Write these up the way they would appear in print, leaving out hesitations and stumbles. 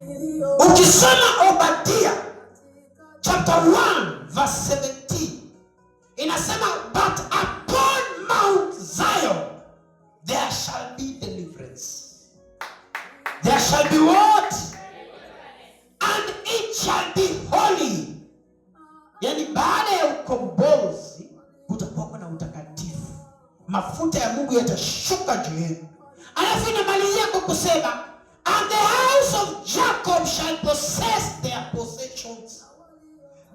Ukisoma Obadia chapter 1 verse 17 inasema, but upon Mount Zion there shall be deliverance. There shall be what? And it shall be holy. Yani baada ya ukombozi kutakuwa na utakatifu. Mafuta ya Mungu yatashuka juu yenu. Alafu inamalizia kwa kusema, and the house of Jacob shall possess their possessions.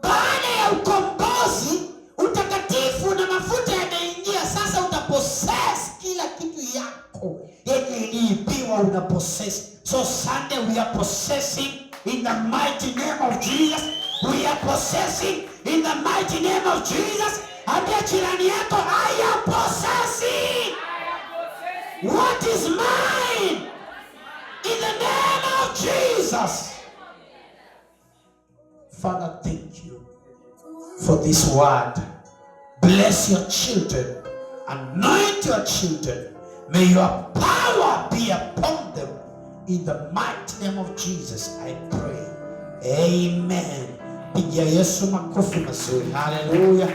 Baada ya ukombozi, utakatifu na mafuta yanaingia, sasa utapossess kila kitu yako yenye iliibiwa, unapossess. So Sunday we are possessing in the mighty name of Jesus. We are possessing in the mighty name of Jesus. Ambia jirani yako, I am possessing what is mine in the name of Jesus. Father, thank you for this word. Bless your children. Anoint your children. May your power be upon them. In the mighty name of Jesus, I pray. Amen. Pigia Yesu makofi mazuri. Hallelujah.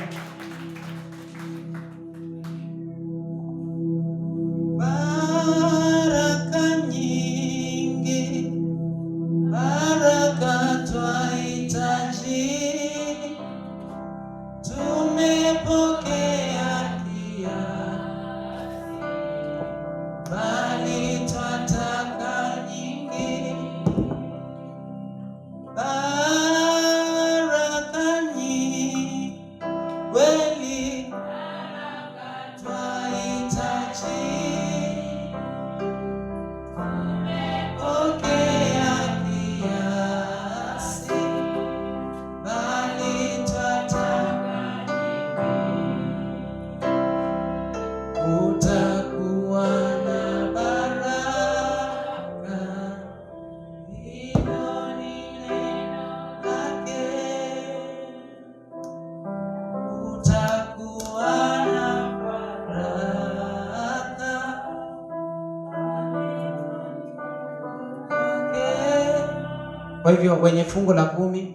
Kwa hivyo wenye fungu la 10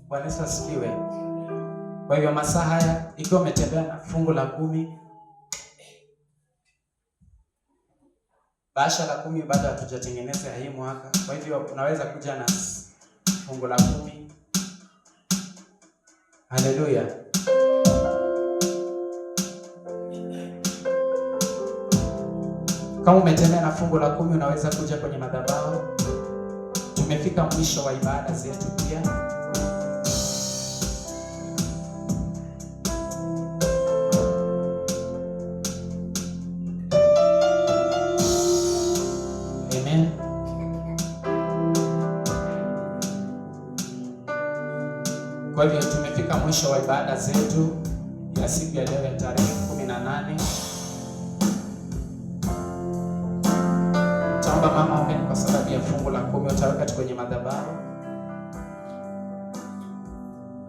Bwana Yesu asifiwe. Kwa hivyo masaa haya ikiwa umetembea na fungu la 10, bahasha la 10 bado hatujatengeneza hii mwaka. Kwa hivyo unaweza kuja na fungu la 10. Haleluya. Kama umetembea na fungu la 10 unaweza kuja kwenye madhabahu. Tumefika mwisho wa ibada zetu pia. Amen. Kwa hivyo tumefika mwisho wa ibada zetu ya siku ya leo ya tarehe 18. Taomba mama amen kwa sababu ya fungu la 10 utaweka tu kwenye madhabahu.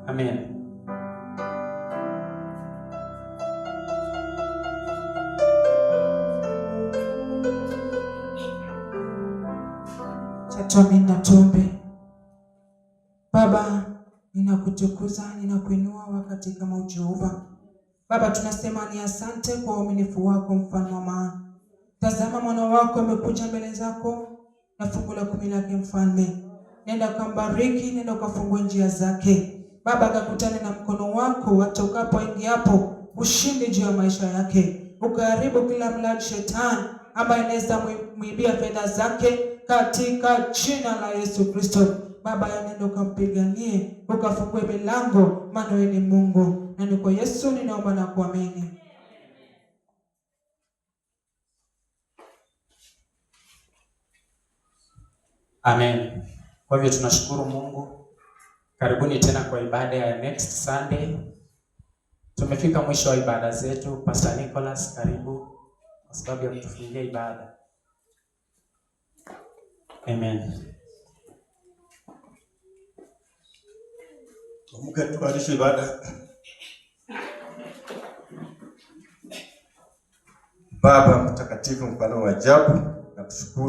Amen. Tuamini, tuombe. Baba, ninakutukuza, ninakuinua wakati kama Jehova. Baba, tunasema ni asante kwa uaminifu wako, mfalme wa maana. Tazama mwana wako amekuja mbele zako na fungu la 10 lake mfalme. Nenda kumbariki, nenda kufungue njia zake. Baba, akakutane na mkono wako atokapo ingiapo, ushindi juu ya maisha yake. Ukaharibu kila mlaji shetani ambaye anaweza muibia fedha zake katika jina la Yesu Kristo. Baba, nenda ukampiganie, ukafungue milango, maana wewe ni Mungu. Na ni kwa Yesu ninaomba na kuamini. Amen. Kwa hivyo tunashukuru Mungu. Karibuni tena kwa ibada ya next Sunday. Tumefika mwisho wa ibada zetu. Pastor Nicholas, karibu kwa sababu ya kutufungia ibada. Amen. Mungu atubariki ibada. Baba mtakatifu, mfalme wa ajabu, nakushukuru